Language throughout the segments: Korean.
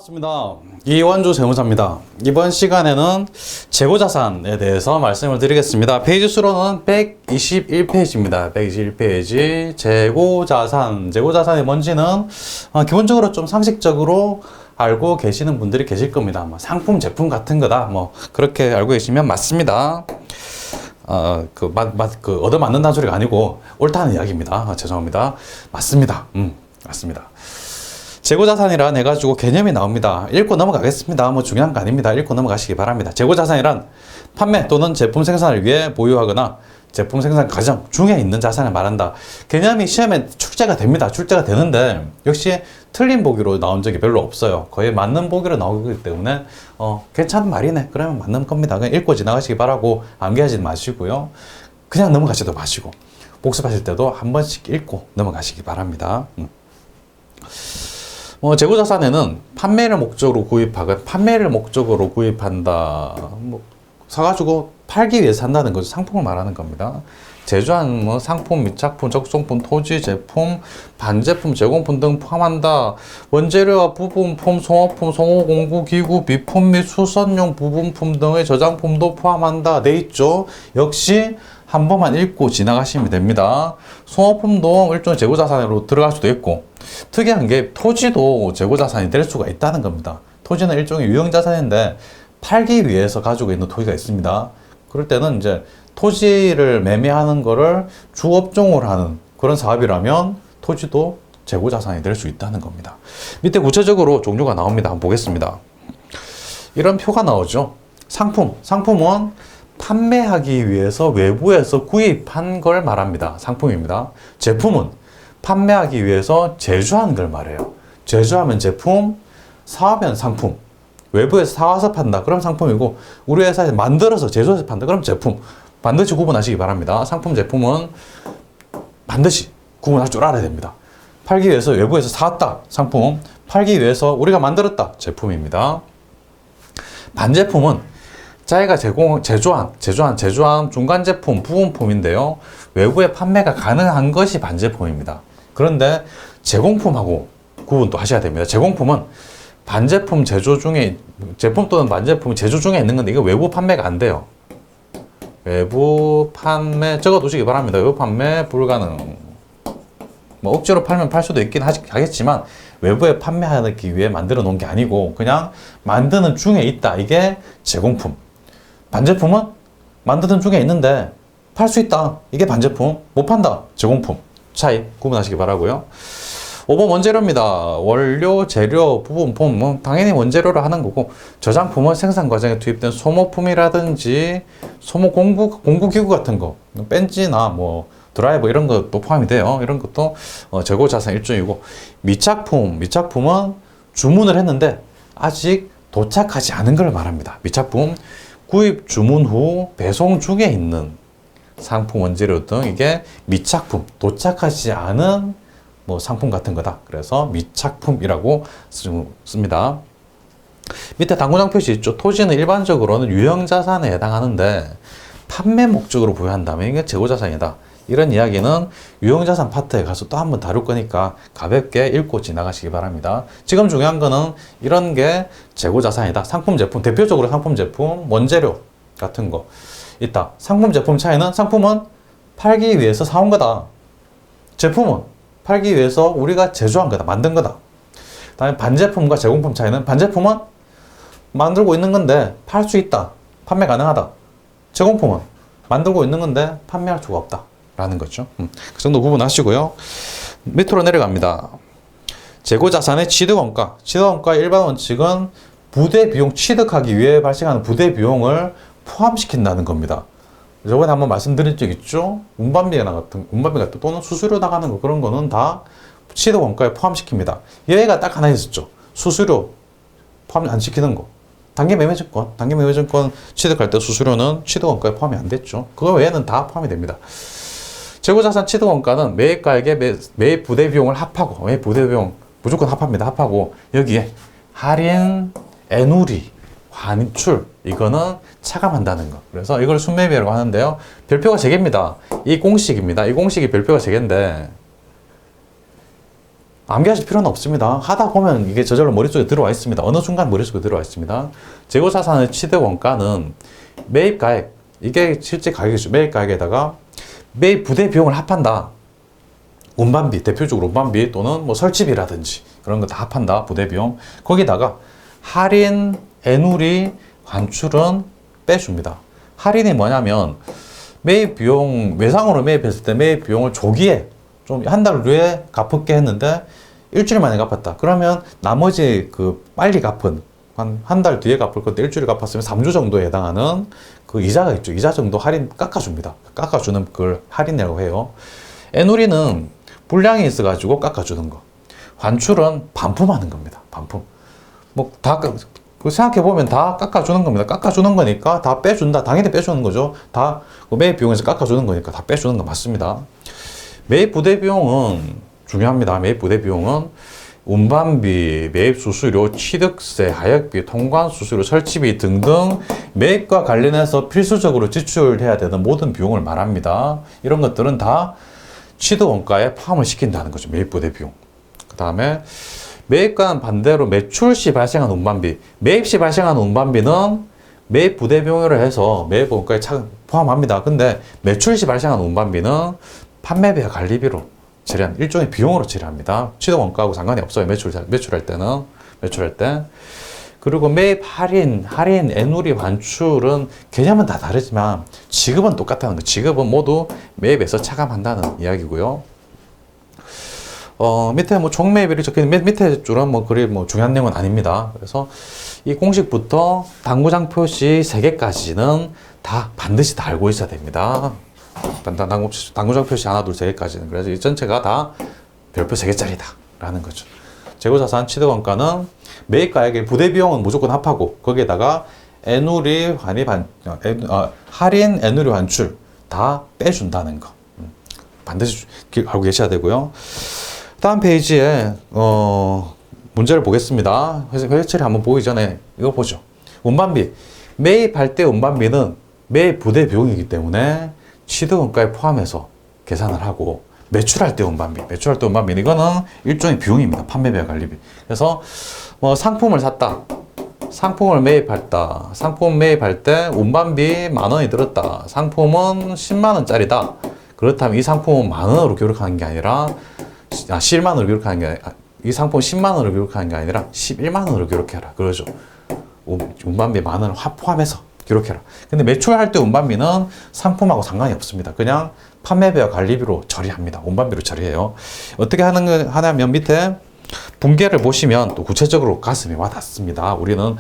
반갑습니다. 이원주 세무사입니다. 이번 시간에는 재고자산에 대해서 말씀을 드리겠습니다. 페이지 수로는 121페이지입니다. 121페이지 재고자산. 재고자산이 뭔지는 기본적으로 좀 상식적으로 알고 계시는 분들이 계실 겁니다. 상품, 제품 같은 거다. 그렇게 알고 계시면 맞습니다. 얻어맞는다는 소리가 아니고 옳다는 이야기입니다. 죄송합니다. 맞습니다. 맞습니다. 재고자산이란 해가지고 개념이 나옵니다. 읽고 넘어가겠습니다. 중요한 거 아닙니다. 읽고 넘어가시기 바랍니다. 재고자산이란 판매 또는 제품 생산을 위해 보유하거나 제품 생산 과정 중에 있는 자산을 말한다. 개념이 시험에 출제가 됩니다. 출제가 되는데 역시 틀린 보기로 나온 적이 별로 없어요. 거의 맞는 보기로 나오기 때문에 괜찮은 말이네. 그러면 맞는 겁니다. 그냥 읽고 지나가시기 바라고 암기하지 마시고요. 그냥 넘어가지도 마시고 복습하실 때도 한 번씩 읽고 넘어가시기 바랍니다. 재고자산에는 판매를 목적으로 구입한다. 사가지고 팔기 위해서 한다는 거죠. 상품을 말하는 겁니다. 제조한 상품, 미착품, 적성품, 토지, 제품, 반제품, 제공품 등 포함한다. 원재료와 부분품, 송어품, 송어공구, 기구, 비품 및 수선용 부분품 등의 저장품도 포함한다. 돼 있죠. 역시 한 번만 읽고 지나가시면 됩니다. 송어품도 일종의 재고자산으로 들어갈 수도 있고, 특이한 게 토지도 재고자산이 될 수가 있다는 겁니다. 토지는 일종의 유형자산인데 팔기 위해서 가지고 있는 토지가 있습니다. 그럴 때는 이제 토지를 매매하는 거를 주업종으로 하는 그런 사업이라면 토지도 재고자산이 될 수 있다는 겁니다. 밑에 구체적으로 종류가 나옵니다. 한번 보겠습니다. 이런 표가 나오죠. 상품은 판매하기 위해서 외부에서 구입한 걸 말합니다. 상품입니다. 제품은 판매하기 위해서 제조한 걸 말해요. 제조하면 제품, 사하면 상품. 외부에서 사와서 판다. 그럼 상품이고, 우리 회사에서 만들어서 제조해서 판다. 그럼 제품. 반드시 구분하시기 바랍니다. 상품, 제품은 반드시 구분할 줄 알아야 됩니다. 팔기 위해서 외부에서 사왔다. 상품. 팔기 위해서 우리가 만들었다. 제품입니다. 반제품은 자기가 제조한 중간 제품, 부분품인데요. 외부에 판매가 가능한 것이 반제품입니다. 그런데 제공품하고 구분도 하셔야 됩니다. 제공품은 반제품 제조 중에, 제품 또는 반제품 제조 중에 있는 건데, 이거 외부 판매가 안 돼요. 외부 판매, 적어두시기 바랍니다. 외부 판매 불가능. 억지로 팔면 팔 수도 있긴 하겠지만, 외부에 판매하기 위해 만들어 놓은 게 아니고, 그냥 만드는 중에 있다. 이게 제공품. 반제품은 만드는 중에 있는데, 팔 수 있다. 이게 반제품. 못 판다. 제공품. 차이 구분하시기 바라고요. 5번 원재료입니다. 원료, 재료, 부분품, 당연히 원재료로 하는 거고, 저장품은 생산 과정에 투입된 소모품이라든지 소모 공구기구 같은 거, 벤치나 드라이버 이런 것도 포함이 돼요. 이런 것도 재고자산 일종이고, 미착품은 주문을 했는데 아직 도착하지 않은 걸 말합니다. 미착품, 구입 주문 후 배송 중에 있는 상품, 원재료 등 이게 미착품, 도착하지 않은 상품 같은 거다. 그래서 미착품이라고 씁니다. 밑에 당구장 표시 있죠. 토지는 일반적으로는 유형자산에 해당하는데 판매 목적으로 부여한다면 이게 재고자산이다. 이런 이야기는 유형자산 파트에 가서 또 한번 다룰 거니까 가볍게 읽고 지나가시기 바랍니다. 지금 중요한 거는 이런 게 재고자산이다. 상품, 제품, 대표적으로 상품, 제품, 원재료 같은 거 있다. 상품, 제품 차이는 상품은 팔기 위해서 사온 거다. 제품은 팔기 위해서 우리가 제조한 거다. 만든 거다. 다음에 반제품과 제공품 차이는 반제품은 만들고 있는 건데 팔 수 있다. 판매 가능하다. 제공품은 만들고 있는 건데 판매할 수가 없다. 라는 거죠. 그 정도 구분하시고요. 밑으로 내려갑니다. 재고자산의 취득원가. 취득원가의 일반 원칙은 부대 비용, 취득하기 위해 발생하는 부대 비용을 포함시킨다는 겁니다. 저번에 한번 말씀드린 적 있죠? 운반비 같은 또는 수수료 나가는 거, 그런 거는 다 취득원가에 포함시킵니다. 예외가 딱 하나 있었죠. 수수료 포함 안 시키는 거. 단기매매증권 취득할 때 수수료는 취득원가에 포함이 안 됐죠. 그거 외에는 다 포함이 됩니다. 재고자산 취득원가는 매입가액에 매입 부대 비용을 합하고, 매입 부대 비용 무조건 합합니다. 합하고 여기에 할인, 애누리, 환출, 이거는 차감한다는 거. 그래서 이걸 순매입이라고 하는데요. 별표가 3개입니다. 이 공식입니다. 이 공식이 별표가 3개인데 암기하실 필요는 없습니다. 하다 보면 이게 저절로 머릿속에 들어와 있습니다. 어느 순간 머릿속에 들어와 있습니다. 재고자산의 취득원가는 매입가액, 이게 실제 가격이죠. 매입가액에다가 매입 부대 비용을 합한다. 운반비, 대표적으로 운반비 또는 뭐 설치비라든지 그런 거 다 합한다. 부대 비용. 거기다가 할인, 애누리, 환출은 빼줍니다. 할인이 뭐냐면 매입 비용, 외상으로 매입했을 때 매입 비용을 조기에 좀 한 달 후에 갚을게 했는데 일주일 만에 갚았다. 그러면 나머지 그 빨리 갚은 한 달 뒤에 갚을 건데 일주일 갚았으면 3주 정도에 해당하는 그 이자가 있죠. 이자 정도 할인 깎아줍니다. 깎아주는 그걸 할인이라고 해요. 애누리는 분량이 있어가지고 깎아주는 거. 환출은 반품하는 겁니다. 반품. 뭐 다 생각해보면 다 깎아주는 겁니다. 깎아주는 거니까 다 빼준다. 당연히 빼주는 거죠. 다 매입 비용에서 깎아주는 거니까 다 빼주는 거 맞습니다. 매입 부대 비용은 중요합니다. 매입 부대 비용은 운반비, 매입 수수료, 취득세, 하역비, 통관 수수료, 설치비 등등 매입과 관련해서 필수적으로 지출해야 되는 모든 비용을 말합니다. 이런 것들은 다 취득 원가에 포함을 시킨다는 거죠. 매입 부대 비용. 그 다음에 매입과는 반대로 매출 시 발생한 운반비, 매입 시 발생한 운반비는 매입 부대 비용으로 해서 매입 원가에 포함합니다. 근데 매출 시 발생한 운반비는 판매비와 관리비로 처리한 일종의 비용으로 처리합니다. 취득 원가하고 상관이 없어요. 매출할 때는. 매출할 때. 그리고 매입 할인, 애누리, 환출은 개념은 다 다르지만 지급은 똑같다는 거. 지급은 모두 매입에서 차감한다는 이야기고요. 밑에 뭐 총 매입일이 적혀 있는 밑에 줄은 뭐 그리 뭐 중요한 내용은 아닙니다. 그래서 이 공식부터 당구장 표시 3개까지는 다 반드시 다 알고 있어야 됩니다. 당구장 표시 하나, 둘, 3개까지는. 그래서 이 전체가 다 별표 3개짜리다 라는 거죠. 재고자산 취득원가는 매입가액의 부대 비용은 무조건 합하고 거기에다가 애누리, 할인, 애누리, 환출 다 빼준다는 거. 반드시 알고 계셔야 되고요. 다음 페이지에 문제를 보겠습니다. 회계 처리 한번 보기 전에 이거 보죠. 운반비. 매입할 때 운반비는 매입 부대 비용이기 때문에 취득원가에 포함해서 계산을 하고 매출할 때 운반비는 이거는 일종의 비용입니다. 판매비와 관리비. 그래서 뭐 상품을 샀다. 상품을 매입했다. 상품 매입할 때 운반비 10,000원이 들었다. 상품은 100,000원짜리다. 그렇다면 이 상품은 10,000원으로 기록하는 게 아니라 11만원으로 기록하는 게 아니라 이 상품 10만원으로 기록하는 게 아니라 11만원으로 기록해라. 그러죠. 운반비 10,000원을 포함해서 기록해라. 근데 매출할 때 운반비는 상품하고 상관이 없습니다. 그냥 판매비와 관리비로 처리합니다. 운반비로 처리해요. 어떻게 하냐면 밑에 분계를 보시면 또 구체적으로 가슴이 와닿습니다. 우리는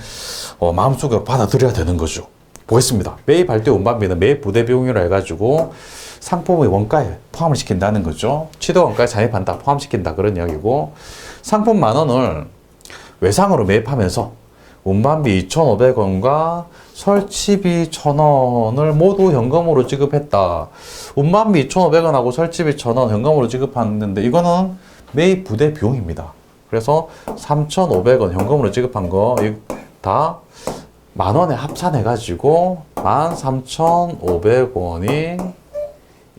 마음속으로 받아들여야 되는 거죠. 보겠습니다. 매입할 때 운반비는 매입 부대 비용이라 해가지고 상품의 원가에 포함을 시킨다는 거죠. 취득 원가에 잔입한다, 포함시킨다 그런 이야기고, 상품 10,000원을 외상으로 매입하면서 운반비 2,500원과 설치비 1,000원을 모두 현금으로 지급했다. 운반비 2,500원하고 설치비 1,000원 현금으로 지급했는데 이거는 매입 부대 비용입니다. 그래서 3,500원 현금으로 지급한 거 다 10,000원에 합산해가지고 13,500원이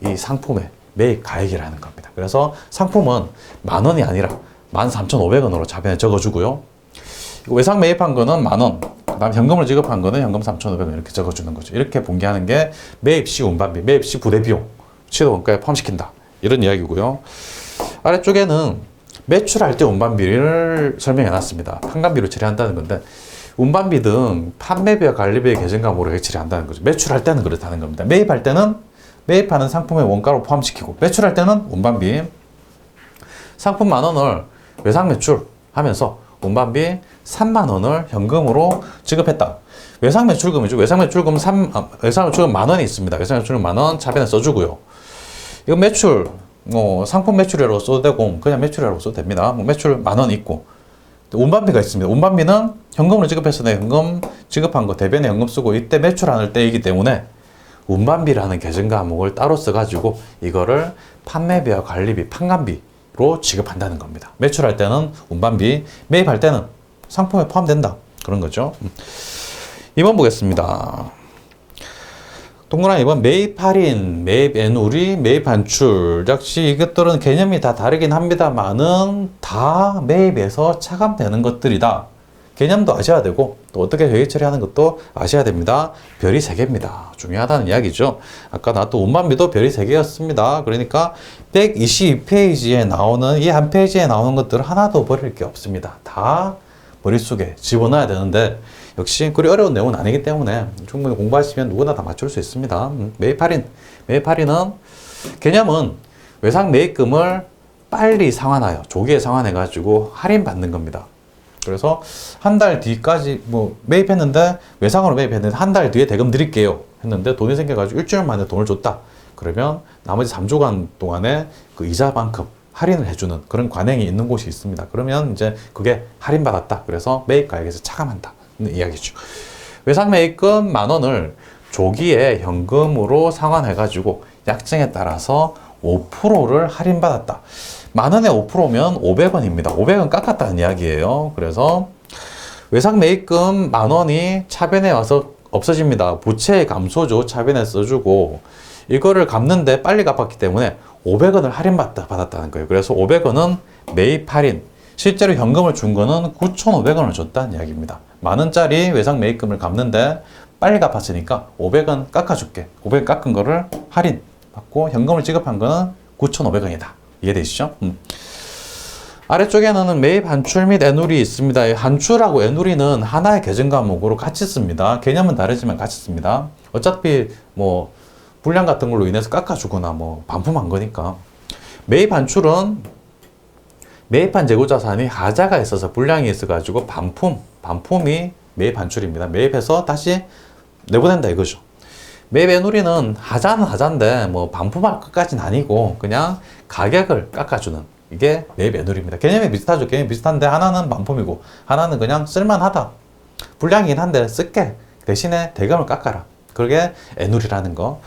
이 상품의 매입 가액이라는 겁니다. 그래서 상품은 10,000원이 아니라 13,500원으로 자변에 적어주고요. 외상 매입한 거는 10,000원, 그 다음 현금을 지급한 거는 현금 3,500원 이렇게 적어주는 거죠. 이렇게 분개하는 게 매입 시 운반비, 매입 시 부대 비용, 취득 원가에 포함시킨다. 이런 이야기고요. 아래쪽에는 매출할 때 운반비를 설명해 놨습니다. 판관비로 처리한다는 건데, 운반비 등 판매비와 관리비의 계정감으로 처리한다는 거죠. 매출할 때는 그렇다는 겁니다. 매입할 때는 매입하는 상품의 원가로 포함시키고, 매출할 때는 운반비, 상품 10,000원을 외상 매출하면서 운반비 30,000원을 현금으로 지급했다. 외상 매출금이죠. 외상 매출금 외상 매출금 10,000원이 있습니다. 외상 매출금 10,000원 차변에 써주고요. 이거 매출, 상품 매출이라고 써도 되고, 그냥 매출이라고 써도 됩니다. 매출 10,000원 있고, 운반비가 있습니다. 운반비는 현금으로 지급해서 내 현금 지급한 거 대변에 현금 쓰고, 이때 매출하는 때이기 때문에 운반비라는 계정 과목을 따로 써가지고 이거를 판매비와 관리비, 판관비로 지급한다는 겁니다. 매출할 때는 운반비, 매입할 때는 상품에 포함된다. 그런 거죠. 2번 보겠습니다. 동그라미 2번 매입 할인, 매입 애누리, 매입 반출. 역시 이것들은 개념이 다 다르긴 합니다만은 다 매입에서 차감되는 것들이다. 개념도 아셔야 되고 또 어떻게 회계 처리하는 것도 아셔야 됩니다. 별이 3개입니다. 중요하다는 이야기죠. 아까 나왔던 운반비도 별이 3개였습니다. 그러니까 122페이지에 나오는 이 한 페이지에 나오는 것들은 하나도 버릴 게 없습니다. 다 머릿속에 집어넣어야 되는데 역시 그리 어려운 내용은 아니기 때문에 충분히 공부하시면 누구나 다 맞출 수 있습니다. 매입 할인. 매입 할인은 개념은 외상 매입금을 빨리 상환하여 조기에 상환해 가지고 할인 받는 겁니다. 그래서 한 달 뒤까지 뭐 매입했는데 외상으로 매입했는데 한 달 뒤에 대금 드릴게요 했는데 돈이 생겨가지고 일주일 만에 돈을 줬다. 그러면 나머지 3주간 동안에 그 이자만큼 할인을 해주는 그런 관행이 있는 곳이 있습니다. 그러면 이제 그게 할인받았다. 그래서 매입가액에서 차감한다. 는 이야기죠. 외상 매입금 10,000원을 조기에 현금으로 상환해가지고 약정에 따라서 5%를 할인받았다. 10,000원에 5%면 500원입니다. 500원 깎았다는 이야기예요. 그래서 외상 매입금 10,000원이 차변에 와서 없어집니다. 부채 감소죠. 차변에 써주고 이거를 갚는데 빨리 갚았기 때문에 500원을 할인받았다는 거예요. 그래서 500원은 매입 할인. 실제로 현금을 준 거는 9,500원을 줬다는 이야기입니다. 10,000원짜리 외상 매입금을 갚는데 빨리 갚았으니까 500원 깎아줄게. 500원 깎은 거를 할인 받고 현금을 지급한 거는 9,500원이다. 이해되시죠? 아래쪽에는 매입 한출 및 애누리 있습니다. 한출하고 애누리는 하나의 계정 과목으로 같이 씁니다. 개념은 다르지만 같이 씁니다. 어차피 뭐 불량 같은 걸로 인해서 깎아주거나 뭐 반품한 거니까. 매입 한출은 매입한 재고자산이 하자가 있어서 불량이 있어가지고 반품이 매입 한출입니다. 매입해서 다시 내보낸다 이거죠. 매입 애누리는 하자는 하자인데 뭐 반품할 것까지는 아니고 그냥 가격을 깎아주는 이게 매입 애누리입니다. 개념이 비슷하죠. 개념이 비슷한데 하나는 반품이고 하나는 그냥 쓸만하다. 불량이긴 한데 쓸게. 대신에 대금을 깎아라. 그게 애누리라는 거.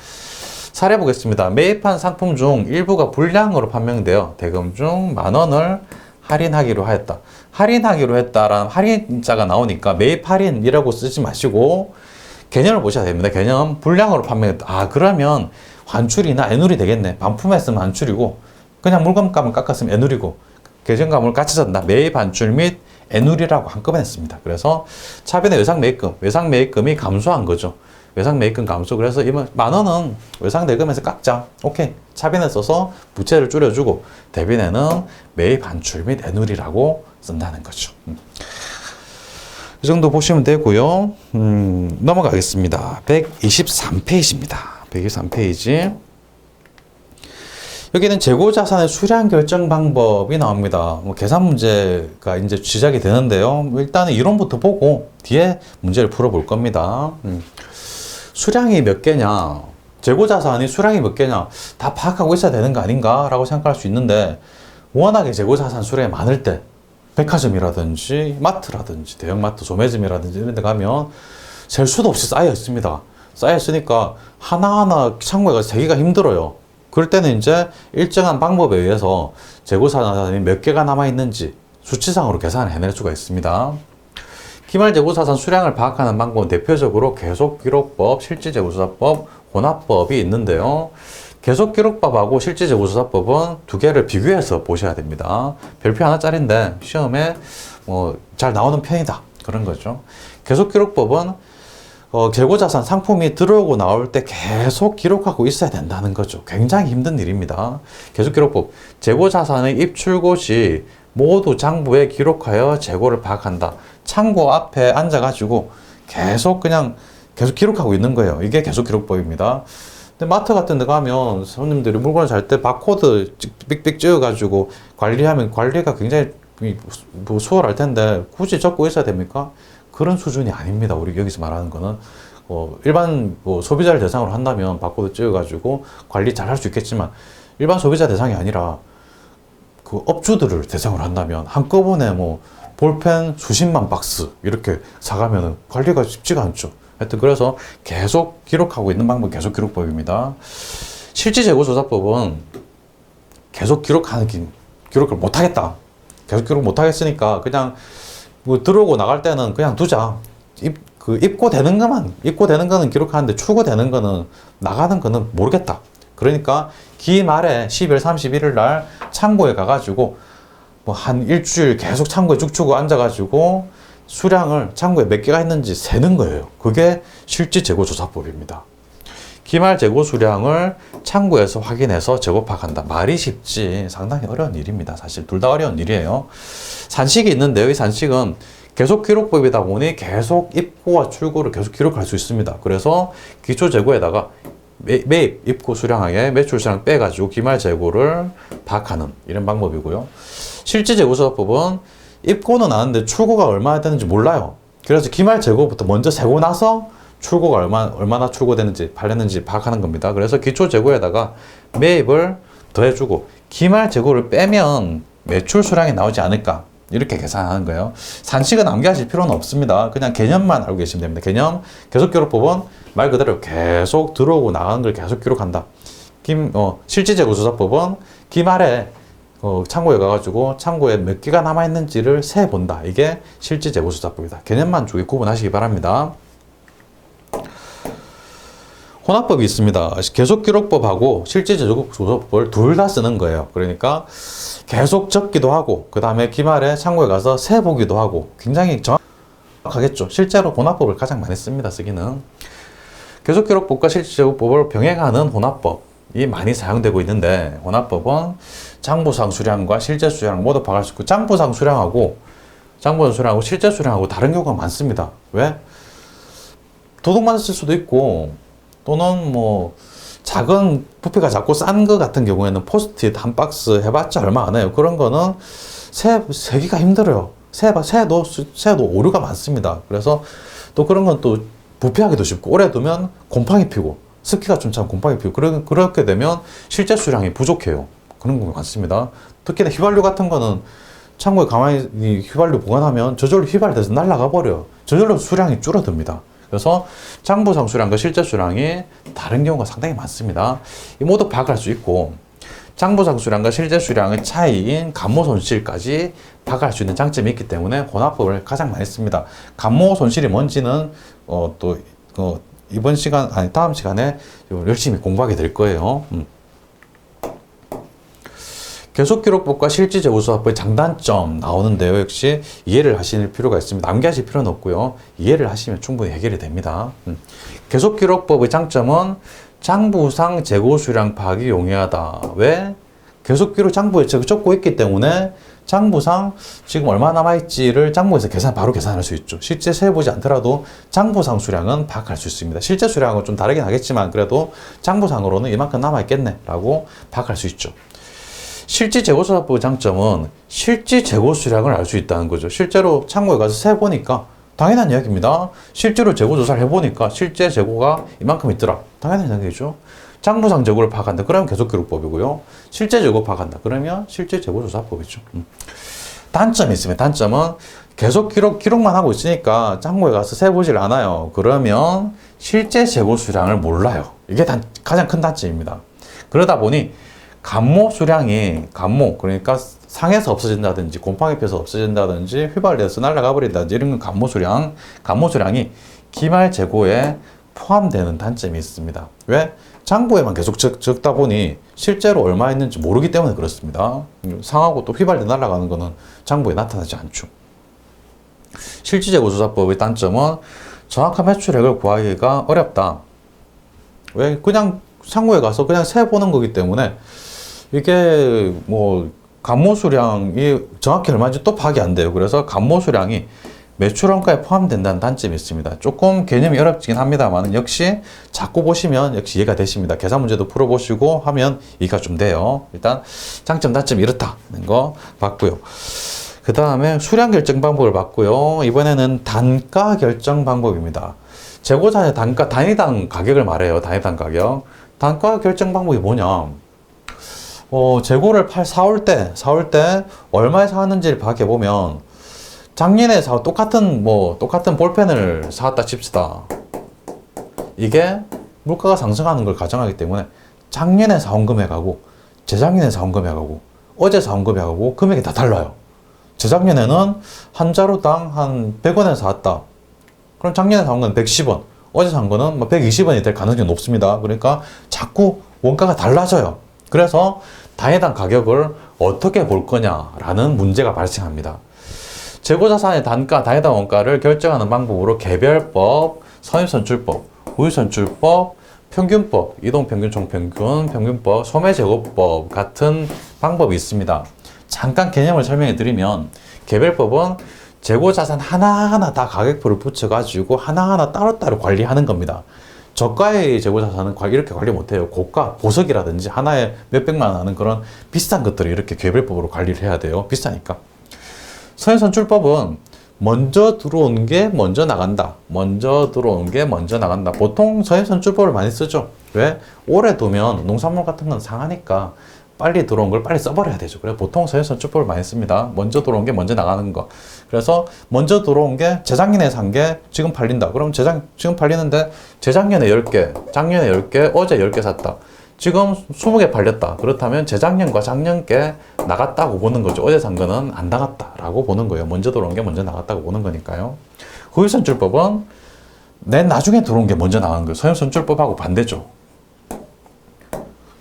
사례 보겠습니다. 매입한 상품 중 일부가 불량으로 판명되어 대금 중 10,000원을 할인하기로 하였다. 할인하기로 했다라는 할인자가 나오니까 매입 할인이라고 쓰지 마시고 개념을 보셔야 됩니다. 개념 불량으로 판명했다. 아 그러면 환출이나 애누리 되겠네. 반품했으면 환출이고 그냥 물건값을 깎았으면 애누리고 계정가물 같이 썼다. 매입 환출 및 애누리라고 한꺼번에 했습니다. 그래서 차변의 외상 매입금, 외상 매입금이 감소한 거죠. 외상 매입금 감소. 그래서 이번 10,000원은 외상 대금에서 깎자. 오케이. 차변에 써서 부채를 줄여주고 대변에는 매입 환출 및 애누리라고 쓴다는 거죠. 이 정도 보시면 되고요. 넘어가겠습니다. 123페이지입니다. 123페이지. 여기는 재고자산의 수량 결정 방법이 나옵니다. 뭐 계산 문제가 이제 시작이 되는데요. 일단은 이론부터 보고 뒤에 문제를 풀어볼 겁니다. 수량이 몇 개냐, 재고자산이 수량이 몇 개냐 다 파악하고 있어야 되는 거 아닌가 라고 생각할 수 있는데 워낙에 재고자산 수량이 많을 때 백화점이라든지 마트라든지 대형마트, 소매점이라든지 이런 데 가면 셀 수도 없이 쌓여 있습니다. 쌓여 있으니까 하나하나 창고에 가서 재기가 힘들어요. 그럴 때는 이제 일정한 방법에 의해서 재고자산이 몇 개가 남아있는지 수치상으로 계산을 해낼 수가 있습니다. 기말 재고자산 수량을 파악하는 방법은 대표적으로 계속기록법, 실질재고조사법, 혼합법이 있는데요. 계속기록법하고 실질재고조사법은 두 개를 비교해서 보셔야 됩니다. 별표 하나짜리인데 시험에 잘 나오는 편이다. 그런 거죠. 계속기록법은 재고자산 상품이 들어오고 나올 때 계속 기록하고 있어야 된다는 거죠. 굉장히 힘든 일입니다. 계속기록법, 재고자산의 입출고 시 모두 장부에 기록하여 재고를 파악한다. 창고 앞에 앉아가지고 계속 기록하고 있는 거예요. 이게 계속기록법입니다. 근데 마트 같은 데 가면 손님들이 물건을 살 때 바코드 삑삑 찍어가지고 관리하면 관리가 굉장히 수월할 텐데 굳이 적고 있어야 됩니까? 그런 수준이 아닙니다. 우리 여기서 말하는 거는 일반 소비자를 대상으로 한다면 바코드 찍어가지고 관리 잘 할 수 있겠지만 일반 소비자 대상이 아니라 그 업주들을 대상으로 한다면 한꺼번에 볼펜 수십만 박스 이렇게 사가면 관리가 쉽지가 않죠. 하여튼 그래서 계속 기록하고 있는 방법이 계속 기록법입니다. 실질재고조사법은 계속 기록을 못하겠다. 계속 기록 못하겠으니까 그냥 들어오고 나갈 때는 그냥 두자. 그 입고되는 거는 기록하는데 출고되는 거는 나가는 거는 모르겠다. 그러니까 기말에 12월 31일 날 창고에 가가지고 뭐 한 일주일 계속 창고에 죽죽고 앉아가지고 수량을 창고에 몇 개가 있는지 세는 거예요. 그게 실지 재고 조사법입니다. 기말 재고 수량을 창고에서 확인해서 재고 파악한다. 말이 쉽지 상당히 어려운 일입니다. 사실 둘 다 어려운 일이에요. 산식이 있는데요. 이 산식은 계속 기록법이다 보니 계속 입고와 출고를 계속 기록할 수 있습니다. 그래서 기초 재고에다가 매입, 입고 수량하게 매출 수량 빼가지고 기말 재고를 파악하는 이런 방법이고요. 실지 재고 조사법은 입고는 아는데 출고가 얼마나 되는지 몰라요. 그래서 기말 재고부터 먼저 세고 나서 출고가 얼마나 출고되는지 팔렸는지 파악하는 겁니다. 그래서 기초 재고에다가 매입을 더해주고 기말 재고를 빼면 매출 수량이 나오지 않을까 이렇게 계산하는 거예요. 산식은 암기하실 필요는 없습니다. 그냥 개념만 알고 계시면 됩니다. 개념 계속 기록법은 말 그대로 계속 들어오고 나가는 걸 계속 기록한다. 실지 재고 조사법은 기말에 창고에 가가지고 창고에 몇 개가 남아있는지를 세본다. 이게 실지 재고 조사법이다. 개념만 조기 구분하시기 바랍니다. 혼합법이 있습니다. 계속 기록법하고 실지 재고 조사법을 둘 다 쓰는 거예요. 그러니까 계속 적기도 하고 그 다음에 기말에 창고에 가서 세보기도 하고 굉장히 정확하겠죠. 실제로 혼합법을 가장 많이 씁니다. 쓰기는. 계속 기록법과 실지 재고법을 병행하는 혼합법이 많이 사용되고 있는데 혼합법은 장부상 수량과 실제 수량 모두 파악할 수 있고 장부상 수량하고 실제 수량하고 다른 경우가 많습니다. 왜? 도둑만 쓸 수도 있고 또는 뭐 작은 부피가 작고 싼 거 같은 경우에는 포스트잇 한 박스 해봤자 얼마 안 해요. 그런 거는 세기가 힘들어요. 새도 오류가 많습니다. 그래서 또 그런 건 또 부피하기도 쉽고 오래 두면 곰팡이 피고 습기가 좀 차면 곰팡이 피고 그렇게 되면 실제 수량이 부족해요. 그런 경우가 많습니다. 특히나 휘발유 같은 거는 창고에 가만히 휘발유 보관하면 저절로 휘발돼서 날아가 버려요. 저절로 수량이 줄어듭니다. 그래서 장부상 수량과 실제 수량이 다른 경우가 상당히 많습니다. 이 모두 파악할 수 있고 장부상 수량과 실제 수량의 차이인 감모 손실까지 파악할 수 있는 장점이 있기 때문에 혼합법을 가장 많이 씁니다. 감모 손실이 뭔지는 다음 시간에 열심히 공부하게 될 거예요. 계속 기록법과 실지 재고 조사법의 장단점 나오는데요. 역시 이해를 하실 필요가 있습니다. 암기하실 필요는 없고요. 이해를 하시면 충분히 해결이 됩니다. 계속 기록법의 장점은 장부상 재고 수량 파악이 용이하다. 왜? 계속 기록 장부에 적고 있기 때문에 장부상 지금 얼마 남아있지를 장부에서 바로 계산할 수 있죠. 실제 세보지 않더라도 장부상 수량은 파악할 수 있습니다. 실제 수량은 좀 다르긴 하겠지만 그래도 장부상으로는 이만큼 남아있겠네 라고 파악할 수 있죠. 실지 재고 조사법의 장점은 실지 재고 수량을 알 수 있다는 거죠. 실제로 창고에 가서 세보니까 당연한 이야기입니다. 실제로 재고 조사를 해보니까 실제 재고가 이만큼 있더라. 당연한 이야기죠. 장부상 재고를 파악한다. 그러면 계속 기록법이고요. 실제 재고 파악한다. 그러면 실제 재고 조사법이죠. 단점이 있습니다. 단점은 계속 기록만 하고 있으니까 창고에 가서 세보질 않아요. 그러면 실제 재고 수량을 몰라요. 이게 가장 큰 단점입니다. 그러다 보니 감모 수량이 그러니까 상해서 없어진다든지 곰팡이 펴서 없어진다든지 휘발돼서 날아가 버린다든지 이런 건 감모 수량이 기말 재고에 포함되는 단점이 있습니다. 왜? 장부에만 계속 적다 보니 실제로 얼마 있는지 모르기 때문에 그렇습니다. 상하고 또 휘발돼 날아가는 거는 장부에 나타나지 않죠. 실지 재고 조사법의 단점은 정확한 매출액을 구하기가 어렵다. 왜? 그냥 창고에 가서 그냥 세보는 거기 때문에 이게 뭐 감모 수량이 정확히 얼마인지 또 파악이 안 돼요. 그래서 감모 수량이 매출 원가에 포함된다는 단점이 있습니다. 조금 개념이 어렵긴 합니다만 역시 자꾸 보시면 역시 이해가 되십니다. 계산 문제도 풀어보시고 하면 이해가 좀 돼요. 일단 장점 단점이 이렇다는 거 봤고요. 그 다음에 수량 결정 방법을 봤고요. 이번에는 단가 결정 방법입니다. 재고자의 단위당 가격을 말해요. 단위당 가격. 단가 결정 방법이 뭐냐? 재고를 사올 때 얼마에 사왔는지를 파악해보면 작년에 똑같은 볼펜을 사왔다 칩시다. 이게 물가가 상승하는 걸 가정하기 때문에 작년에 사온 금액하고 재작년에 사온 금액하고 어제 사온 금액하고 금액이 다 달라요. 재작년에는 한 자루당 한 100원에 사왔다. 그럼 작년에 사온 건 110원, 어제 산 거는 뭐 120원이 될 가능성이 높습니다. 그러니까 자꾸 원가가 달라져요. 그래서 단위당 가격을 어떻게 볼 거냐라는 문제가 발생합니다. 재고자산의 단가, 단위당 원가를 결정하는 방법으로 개별법, 선입선출법, 우유선출법, 평균법, 이동평균, 총평균, 평균법, 소매제고법 같은 방법이 있습니다. 잠깐 개념을 설명해 드리면 개별법은 재고자산 하나하나 다 가격표를 붙여가지고 하나하나 따로따로 관리하는 겁니다. 저가의 재고자산은 이렇게 관리 못해요. 고가, 보석이라든지 하나에 몇백만 원 하는 그런 비싼 것들을 이렇게 개별법으로 관리를 해야 돼요. 비싸니까. 선입선출법은 먼저 들어온 게 먼저 나간다. 먼저 들어온 게 먼저 나간다. 보통 선입선출법을 많이 쓰죠. 왜? 오래 두면 농산물 같은 건 상하니까 빨리 들어온 걸 빨리 써버려야 되죠. 그래서 보통 선입선출법을 많이 씁니다. 먼저 들어온 게 먼저 나가는 거. 그래서 먼저 들어온 게 재작년에 산 게 지금 팔린다. 그럼 지금 팔리는데 재작년에 10개, 작년에 10개, 어제 10개 샀다. 지금 20개 팔렸다. 그렇다면 재작년과 작년 게 나갔다고 보는 거죠. 어제 산 거는 안 나갔다라고 보는 거예요. 먼저 들어온 게 먼저 나갔다고 보는 거니까요. 후유선출법은 맨 나중에 들어온 게 먼저 나간 거예요. 선입선출법하고 반대죠.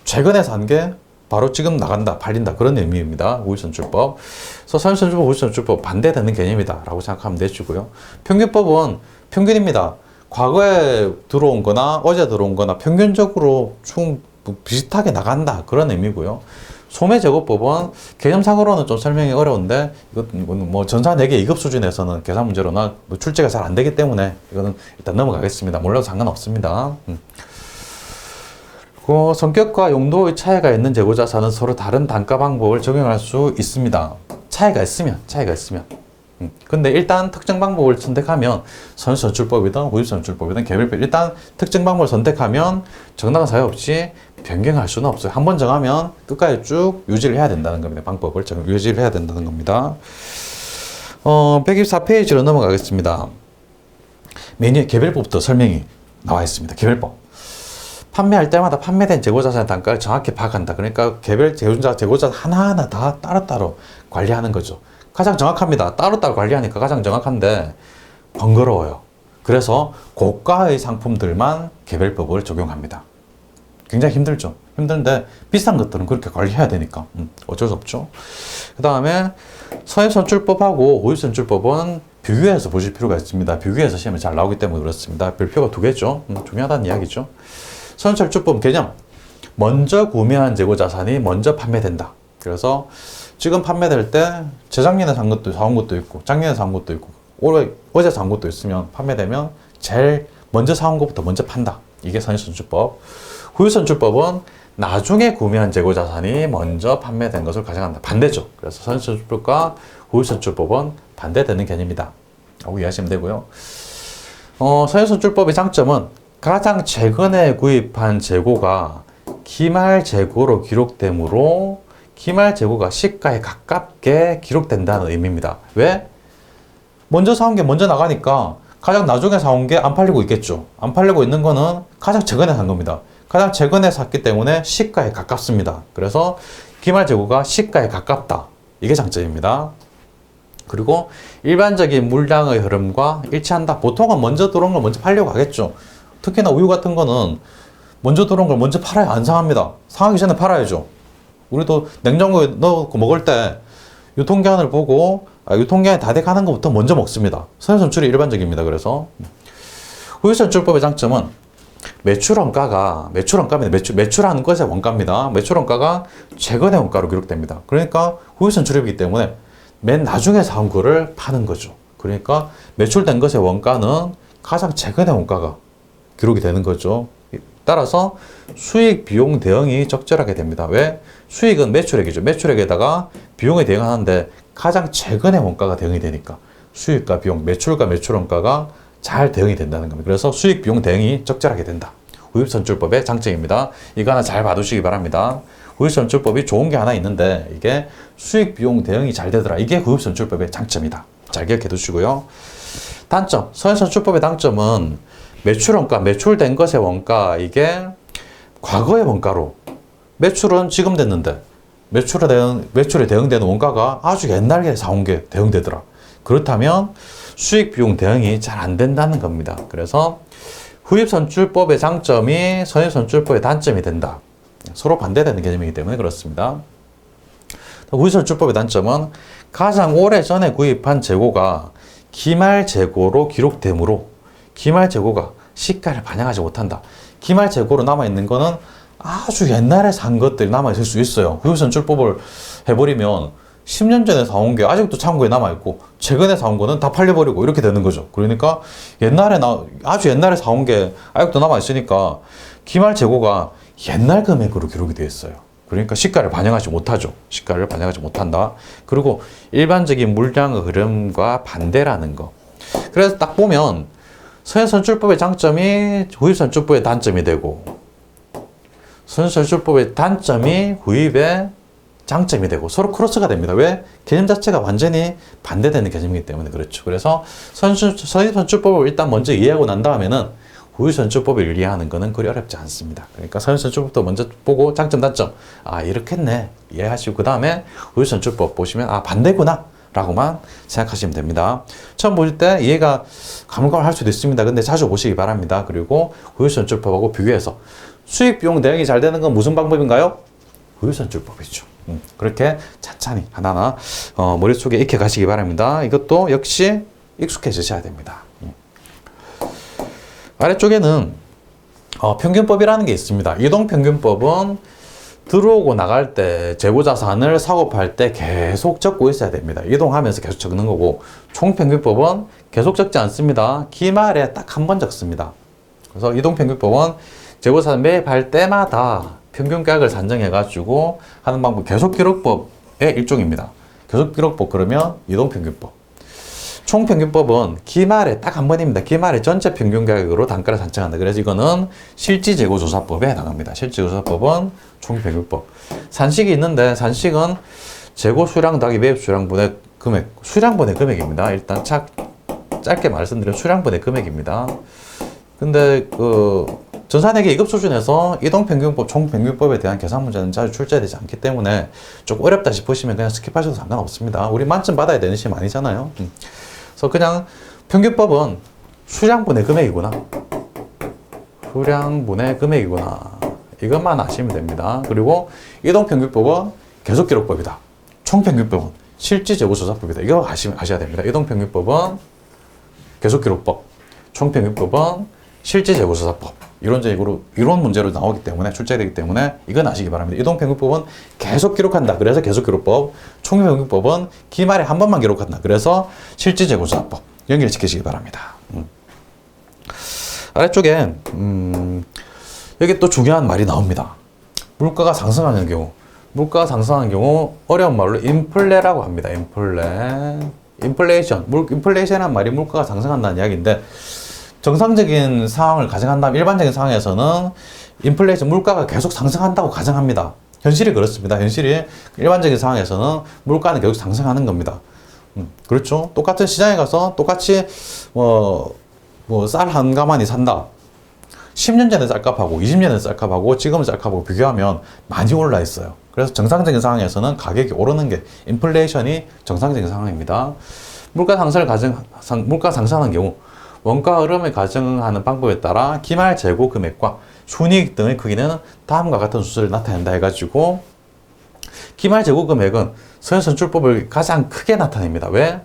최근에 산 게 바로 지금 나간다, 팔린다. 그런 의미입니다. 우유선출법. 그래서 선입선출법, 우유선출법 반대되는 개념이다. 라고 생각하면 되시고요. 평균법은 평균입니다. 과거에 들어온 거나 어제 들어온 거나 평균적으로 비슷하게 나간다. 그런 의미고요. 소매제고법은 개념상으로는 좀 설명이 어려운데, 이건 뭐 전사 4개 2급 수준에서는 계산 문제로나 뭐 출제가 잘 안 되기 때문에 이거는 일단 넘어가겠습니다. 몰라도 상관없습니다. 그 성격과 용도의 차이가 있는 재고자산은 서로 다른 단가 방법을 적용할 수 있습니다. 차이가 있으면. 근데 일단 특정 방법을 선택하면 선입선출법이든 우유선출법이든 개별법 일단 특정 방법을 선택하면 정당한 사유 없이 변경할 수는 없어요. 한번 정하면 끝까지 쭉 유지를 해야 된다는 겁니다. 방법을 유지를 해야 된다는 겁니다. 124페이지로 넘어가겠습니다. 메뉴에 개별법부터 설명이 나와 있습니다. 개별법. 판매할 때마다 판매된 재고자산의 단가를 정확히 파악한다. 그러니까 개별 재고자산 하나하나 다 따로따로 관리하는 거죠. 가장 정확합니다. 따로따로 관리하니까 가장 정확한데 번거로워요. 그래서 고가의 상품들만 개별법을 적용합니다. 굉장히 힘들죠. 힘든데 비싼 것들은 그렇게 관리해야 되니까 어쩔 수 없죠. 그 다음에 선입선출법하고 우유선출법은 비교해서 보실 필요가 있습니다. 비교해서 시험에 잘 나오기 때문에 그렇습니다. 별표가 2개죠. 중요하다는 이야기죠. 선입선출법 개념. 먼저 구매한 재고자산이 먼저 판매된다. 그래서 지금 판매될 때 재작년에 사온 것도 있고 작년에 사온 것도 있고 어제 사온 것도 있으면 판매되면 제일 먼저 사온 것부터 먼저 판다. 이게 선입선출법. 후유선출법은 나중에 구매한 재고자산이 먼저 판매된 것을 가져간다. 반대죠. 그래서 선입선출법과 후유선출법은 반대되는 개념이다. 라고 이해하시면 되고요. 선입선출법의 장점은 가장 최근에 구입한 재고가 기말 재고로 기록되므로 기말 재고가 시가에 가깝게 기록된다는 의미입니다. 왜? 먼저 사온 게 먼저 나가니까 가장 나중에 사온 게 안 팔리고 있겠죠. 안 팔리고 있는 거는 가장 최근에 산 겁니다. 가장 최근에 샀기 때문에 시가에 가깝습니다. 그래서 기말 재고가 시가에 가깝다. 이게 장점입니다. 그리고 일반적인 물량의 흐름과 일치한다. 보통은 먼저 들어온 걸 먼저 팔려고 하겠죠. 특히나 우유 같은 거는 먼저 들어온 걸 먼저 팔아야 안 상합니다. 상하기 전에 팔아야죠. 우리도 냉장고에 넣고 먹을 때 유통기한을 보고 유통기한이 다 돼가는 것부터 먼저 먹습니다. 선입선출이 일반적입니다. 그래서 후유선출법의 장점은 매출원가입니다. 매출하는 것의 원가입니다. 매출원가가 최근의 원가로 기록됩니다. 그러니까 후유선출이기 때문에 맨 나중에 사온 거를 파는 거죠. 그러니까 매출된 것의 원가는 가장 최근의 원가가 기록이 되는 거죠. 따라서 수익 비용 대응이 적절하게 됩니다. 왜? 수익은 매출액이죠. 매출액에다가 비용에 대응하는데 가장 최근의 원가가 대응이 되니까 수익과 비용, 매출과 매출원가가 잘 대응이 된다는 겁니다. 그래서 수익 비용 대응이 적절하게 된다. 후입선출법의 장점입니다. 이거 하나 잘 봐두시기 바랍니다. 후입선출법이 좋은 게 하나 있는데 이게 수익 비용 대응이 잘 되더라. 이게 후입선출법의 장점이다. 잘 기억해 두시고요. 단점, 선입선출법의 단점은 매출원가, 매출된 것의 원가, 이게 과거의 원가로 매출은 지금 됐는데 매출에 대응되는 원가가 아주 옛날에 사온 게 대응되더라. 그렇다면 수익 비용 대응이 잘 안 된다는 겁니다. 그래서 후입 선출법의 장점이 선입 선출법의 단점이 된다. 서로 반대되는 개념이기 때문에 그렇습니다. 후입 선출법의 단점은 가장 오래전에 구입한 재고가 기말 재고로 기록되므로 기말 재고가 시가를 반영하지 못한다. 기말 재고로 남아있는 거는 아주 옛날에 산 것들이 남아있을 수 있어요. 후입 선출법을 해버리면 10년 전에 사온 게 아직도 창고에 남아있고 최근에 사온 거는 다 팔려버리고 이렇게 되는 거죠. 그러니까 아주 옛날에 사온 게 아직도 남아있으니까 기말 재고가 옛날 금액으로 기록이 되어 있어요. 그러니까 시가를 반영하지 못하죠. 시가를 반영하지 못한다. 그리고 일반적인 물량의 흐름과 반대라는 거. 그래서 딱 보면 선입 선출법의 장점이 후입 선출법의 단점이 되고 선입 선출법의 단점이 후입의 장점이 되고 서로 크로스가 됩니다. 왜? 개념 자체가 완전히 반대되는 개념이기 때문에 그렇죠. 그래서 선입 선출법을 일단 먼저 이해하고 난 다음에는 후입 선출법을 이해하는 것은 그리 어렵지 않습니다. 그러니까 선입 선출법도 먼저 보고 장점, 단점. 아, 이렇겠네. 이해하시고 그 다음에 후입 선출법 보시면 아, 반대구나. 라고만 생각하시면 됩니다. 처음 보실 때 이해가 가물가물할 수도 있습니다. 근데 자주 보시기 바랍니다. 그리고 후입 선출법하고 비교해서 수익 비용 대응이 잘 되는 건 무슨 방법인가요? 후입 선출법이죠. 그렇게 찬찬히 하나하나 머릿속에 익혀 가시기 바랍니다. 이것도 역시 익숙해지셔야 됩니다. 아래쪽에는 평균법이라는 게 있습니다. 이동평균법은 들어오고 나갈 때 재고자산을 사고 팔 때 계속 적고 있어야 됩니다. 이동하면서 계속 적는 거고 총평균법은 계속 적지 않습니다. 기말에 딱 한 번 적습니다. 그래서 이동평균법은 재고자산 매입할 때마다 평균가액을 산정해가지고 하는 방법, 계속기록법의 일종입니다. 계속기록법 그러면 이동평균법. 총평균법은 기말에 딱 한 번입니다. 기말에 전체 평균가격으로 단가를 산정한다. 그래서 이거는 실지재고조사법에 해당합니다. 실지재고조사법은 총평균법. 산식이 있는데 산식은 재고 수량 더하기 매입 수량분의 금액, 수량분의 금액입니다. 일단 짧게 말씀드리면 수량분의 금액입니다. 근데 전산회계 2급 수준에서 이동평균법, 총평균법에 대한 계산 문제는 자주 출제되지 않기 때문에 조금 어렵다 싶으시면 그냥 스킵하셔도 상관없습니다. 우리 만점 받아야 되는 시험 아니잖아요. 그래서 그냥 평균법은 수량분의 금액이구나. 수량분의 금액이구나. 이것만 아시면 됩니다. 그리고 이동평균법은 계속기록법이다. 총평균법은 실지재고조사법이다. 이거 아셔야 됩니다. 이동평균법은 계속기록법, 총평균법은 실지재고조사법. 이론적으로 이론 문제로 나오기 때문에 출제되기 때문에 이건 아시기 바랍니다. 이동평균법은 계속 기록한다. 그래서 계속기록법. 총평균법은 기말에 한 번만 기록한다. 그래서 실지재고조사법. 연결 지키시기 바랍니다. 아래쪽에 여기 또 중요한 말이 나옵니다. 물가가 상승하는 경우, 물가가 상승하는 경우 어려운 말로 인플레라고 합니다. 인플레이션이란 말이 물가가 상승한다는 이야기인데 정상적인 상황을 가정한다면 일반적인 상황에서는 인플레이션 물가가 계속 상승한다고 가정합니다. 현실이 그렇습니다. 현실이 일반적인 상황에서는 물가는 계속 상승하는 겁니다. 그렇죠. 똑같은 시장에 가서 똑같이 쌀 한 가마니 산다. 10년 전에 쌀값하고 20년에 쌀값하고 지금 쌀값하고 비교하면 많이 올라 있어요. 그래서 정상적인 상황에서는 가격이 오르는 게 인플레이션이 정상적인 상황입니다. 물가 상승하는 경우 원가 흐름을 가정하는 방법에 따라 기말 재고 금액과 순이익 등의 크기는 다음과 같은 수를 나타낸다 해가지고 기말 재고 금액은 선입 선출법을 가장 크게 나타냅니다. 왜?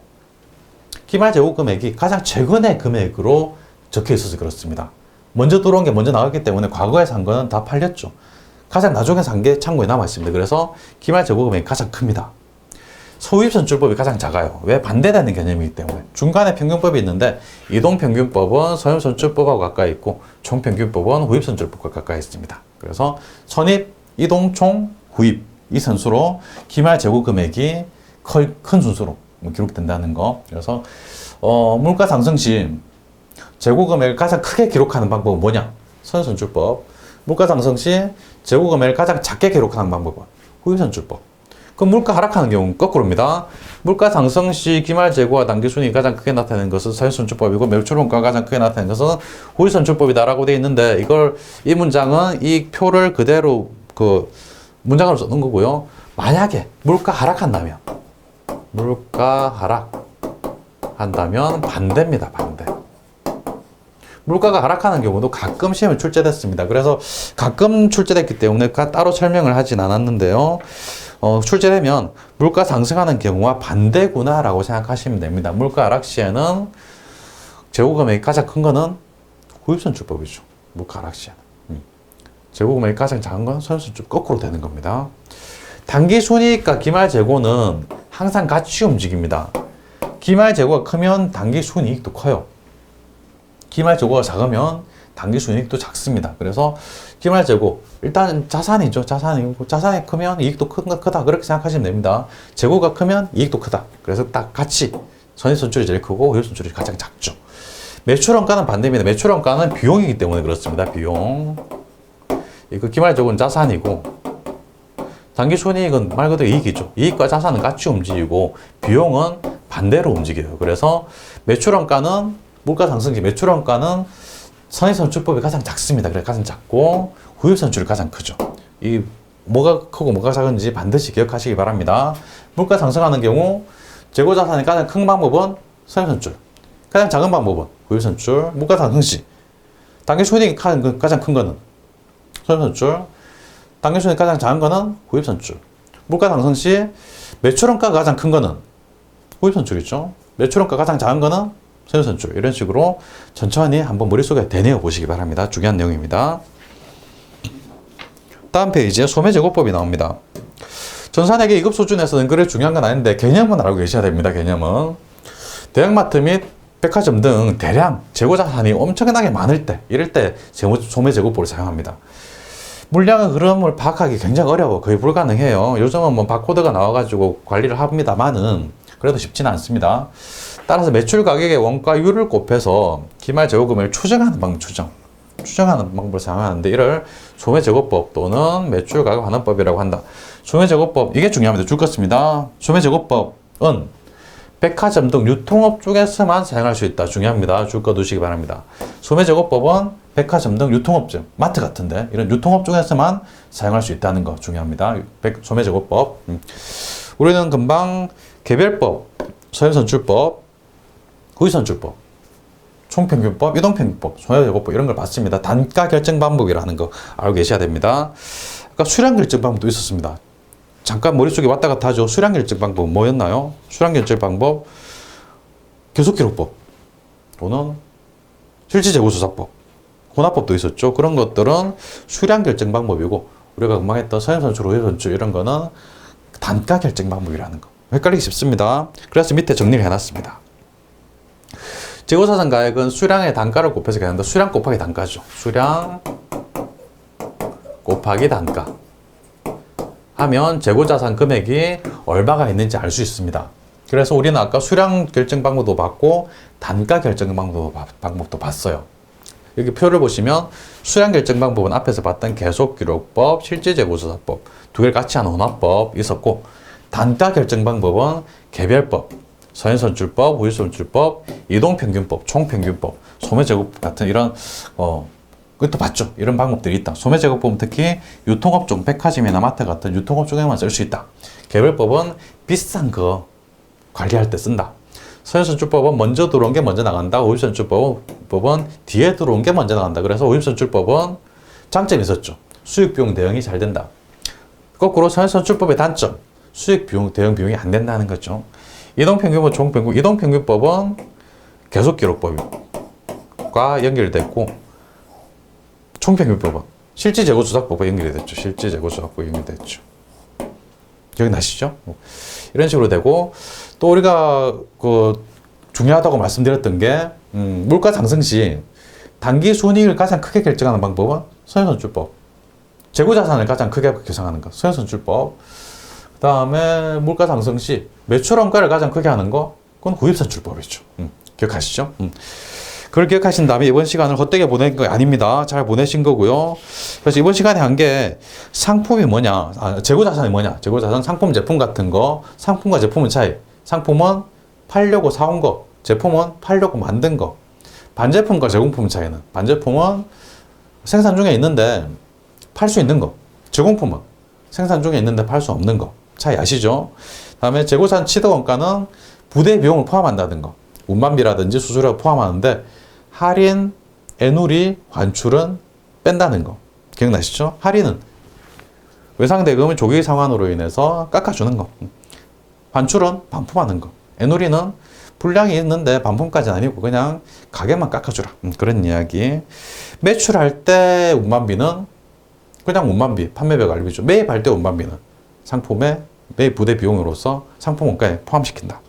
기말 재고 금액이 가장 최근의 금액으로 적혀 있어서 그렇습니다. 먼저 들어온 게 먼저 나갔기 때문에 과거에 산 거는 다 팔렸죠. 가장 나중에 산 게 창고에 남아 있습니다. 그래서 기말 재고 금액이 가장 큽니다. 소입 선출법이 가장 작아요. 왜? 반대되는 개념이기 때문에. 중간에 평균법이 있는데 이동평균법은 선입 선출법하고 가까이 있고 총평균법은 후입 선출법과 가까이 있습니다. 그래서 선입, 이동, 총, 후입 이 선수로 기말 재고 금액이 큰 순서로 기록된다는 거. 그래서 물가 상승 시 재고 금액을 가장 크게 기록하는 방법은 뭐냐? 선입 선출법. 물가 상승 시 재고 금액을 가장 작게 기록하는 방법은 후입 선출법. 그럼 물가 하락하는 경우는 거꾸로입니다. 물가 상승 시 기말 재고와 당기순이익이 가장 크게 나타내는 것은 선입 선출법이고 매출원가가 가장 크게 나타내는 것은 후입 선출법이다라고 되어 있는데 이 문장은 이 표를 그대로 문장으로 쓰는 거고요. 만약에 물가 하락한다면 물가 한다면 반대입니다. 반대. 물가가 하락하는 경우도 가끔 시험에 출제됐습니다. 그래서 가끔 출제됐기 때문에 따로 설명을 하진 않았는데요. 출제되면 물가 상승하는 경우와 반대구나라고 생각하시면 됩니다. 물가 하락 시에는 재고 금액이 가장 큰 거는 구입선출법이죠. 물가 하락 시에는. 재고 금액이 가장 작은 건 선순출 거꾸로 되는 겁니다. 단기 순이익과 기말 재고는 항상 같이 움직입니다. 기말 재고가 크면 단기 순이익도 커요. 기말 재고가 작으면 단기 순이익도 작습니다. 그래서 기말 재고 일단 자산이죠. 자산이고 자산이 크면 이익도 크다 그렇게 생각하시면 됩니다. 재고가 크면 이익도 크다. 그래서 딱 같이 선입선출이 제일 크고 후입선출이 가장 작죠. 매출원가는 반대입니다. 매출원가는 비용이기 때문에 그렇습니다. 비용. 그 기말 재고는 자산이고 단기 순이익은 말 그대로 이익이죠. 이익과 자산은 같이 움직이고 비용은 반대로 움직여요. 그래서 매출원가는 물가 상승기 매출원가는 선입선출법이 가장 작습니다. 그래서 가장 작고 후입선출이 가장 크죠. 이 뭐가 크고 뭐가 작은지 반드시 기억하시기 바랍니다. 물가 상승하는 경우 재고 자산이 가장 큰 방법은 선입선출, 가장 작은 방법은 후입선출. 물가 상승 시 단기 순이익이 가장 큰 거는 선입선출, 단기 순이익이 가장 작은 거는 후입선출. 물가 상승 시 매출원가가 가장 큰 거는 후입선출이죠. 매출원가가 가장 작은 거는 선입선출. 이런 식으로 천천히 한번 머릿속에 되뇌어 보시기 바랍니다. 중요한 내용입니다. 다음 페이지에 소매제고법이 나옵니다. 전산회계 2급 수준에서는 그래 중요한 건 아닌데 개념은 알고 계셔야 됩니다. 개념은 대형마트 및 백화점 등 대량 재고자산이 엄청나게 많을 때 이럴 때 소매제고법을 사용합니다. 물량의 흐름을 파악하기 굉장히 어려워. 거의 불가능해요. 요즘은 뭐 바코드가 나와가지고 관리를 합니다만은 그래도 쉽지는 않습니다. 따라서 매출 가격의 원가율을 곱해서 기말 재고금을 추정하는 방법을 사용하는데 이를 소매제고법 또는 매출가격환원법이라고 한다. 소매제고법 이게 중요합니다. 줄 것입니다. 소매제고법은 백화점 등 유통업 쪽에서만 사용할 수 있다. 중요합니다. 줄 거 두시기 바랍니다. 소매제고법은 백화점 등 유통업점, 마트 같은데 이런 유통업 쪽에서만 사용할 수 있다는 거 중요합니다. 소매제고법. 우리는 금방 개별법, 선입선출법, 후입선출법, 총평균법, 이동평균법, 소매제고법 이런 걸 봤습니다. 단가 결정 방법이라는 거 알고 계셔야 됩니다. 아까 수량 결정 방법도 있었습니다. 잠깐 머릿속에 왔다 갔다 하죠. 수량 결정 방법은 뭐였나요? 수량 결정 방법, 교속기록법 또는 실질재고조사법, 혼합법도 있었죠. 그런 것들은 수량 결정 방법이고 우리가 금방 했던 선입선출, 후입선출 이런 거는 단가 결정 방법이라는 거. 헷갈리기 쉽습니다. 그래서 밑에 정리를 해놨습니다. 재고자산 가액은 수량의 단가를 곱해서 가는데 수량 곱하기 단가죠. 수량 곱하기 단가 하면 재고자산 금액이 얼마가 있는지 알 수 있습니다. 그래서 우리는 아까 수량 결정 방법도 봤고 단가 결정 방법도 봤어요. 여기 표를 보시면 수량 결정 방법은 앞에서 봤던 계속기록법, 실질재고조사법 두 개를 같이 하는 혼합법 있었고 단가 결정 방법은 개별법, 선입선출법, 후입선출법, 이동평균법, 총평균법, 소매제고법 같은 이런 그것도 봤죠. 이런 방법들이 있다. 소매제고법은 특히 유통업종, 백화점이나 마트 같은 유통업종에만 쓸 수 있다. 개별법은 비싼 거 관리할 때 쓴다. 선입선출법은 먼저 들어온 게 먼저 나간다. 후입선출법은 뒤에 들어온 게 먼저 나간다. 그래서 후입선출법은 장점이 있었죠. 수익비용 대응이 잘 된다. 거꾸로 선입선출법의 단점, 수익비용 대응 비용이 안 된다는 거죠. 이동평균법, 총평균, 이동평균법은 계속기록법과 연결됐고 총평균법은 실질재고조사법과 연결이 됐죠. 실질재고조사법과 연결됐죠. 기억나시죠? 이런 식으로 되고 또 우리가 중요하다고 말씀드렸던 게 물가 상승 시 단기 순이익을 가장 크게 결정하는 방법은 선입선출법. 재고자산을 가장 크게 계산하는 것, 선입선출법. 그 다음에 물가 상승 시 매출원가를 가장 크게 하는 거, 그건 후입선출법이죠. 기억하시죠? 그걸 기억하신 다음에 이번 시간을 헛되게 보낸 거 아닙니다. 잘 보내신 거고요. 그래서 이번 시간에 한 게 상품이 뭐냐, 재고자산이 뭐냐, 재고자산, 상품, 제품 같은 거, 상품과 제품의 차이. 상품은 팔려고 사온 거, 제품은 팔려고 만든 거. 반제품과 제공품 차이는, 반제품은 생산 중에 있는데 팔 수 있는 거, 제공품은 생산 중에 있는데 팔 수 없는 거 차이 아시죠? 다음에 재고자산 취득원가는 부대 비용을 포함한다는 거. 운반비라든지 수수료 포함하는데 할인, 애누리, 환출은 뺀다는 거. 기억나시죠? 할인은 외상대금을 조기 상환으로 인해서 깎아주는 거. 환출은 반품하는 거. 애누리는 분량이 있는데 반품까지는 아니고 그냥 가격만 깎아주라. 그런 이야기. 매출할 때 운반비는 그냥 운반비, 판매별 관리비죠. 매입할 때 운반비는 상품의 매입 부대 비용으로서 상품 원가에 포함시킨다.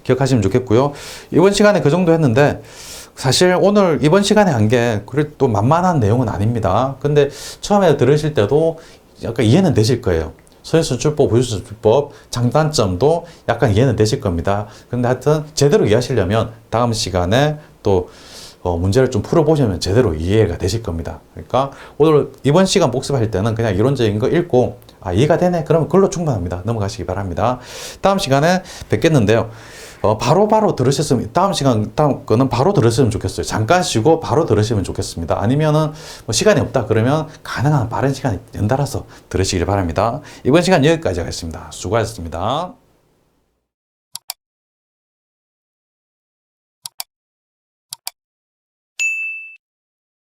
기억하시면 좋겠고요. 이번 시간에 그 정도 했는데 사실 오늘 이번 시간에 한 게 또 만만한 내용은 아닙니다. 근데 처음에 들으실 때도 약간 이해는 되실 거예요. 소액순출법, 부유순출법 장단점도 약간 이해는 되실 겁니다. 근데 하여튼 제대로 이해하시려면 다음 시간에 또 문제를 좀 풀어보시면 제대로 이해가 되실 겁니다. 그러니까 오늘 이번 시간 복습할 때는 그냥 이론적인 거 읽고 이해가 되네? 그러면 그걸로 충분합니다. 넘어가시기 바랍니다. 다음 시간에 뵙겠는데요. 바로 들으셨으면, 다음 거는 바로 들으시면 좋겠어요. 잠깐 쉬고 바로 들으시면 좋겠습니다. 아니면은 뭐 시간이 없다 그러면 가능한 빠른 시간에 연달아서 들으시길 바랍니다. 이번 시간 여기까지 하겠습니다. 수고하셨습니다.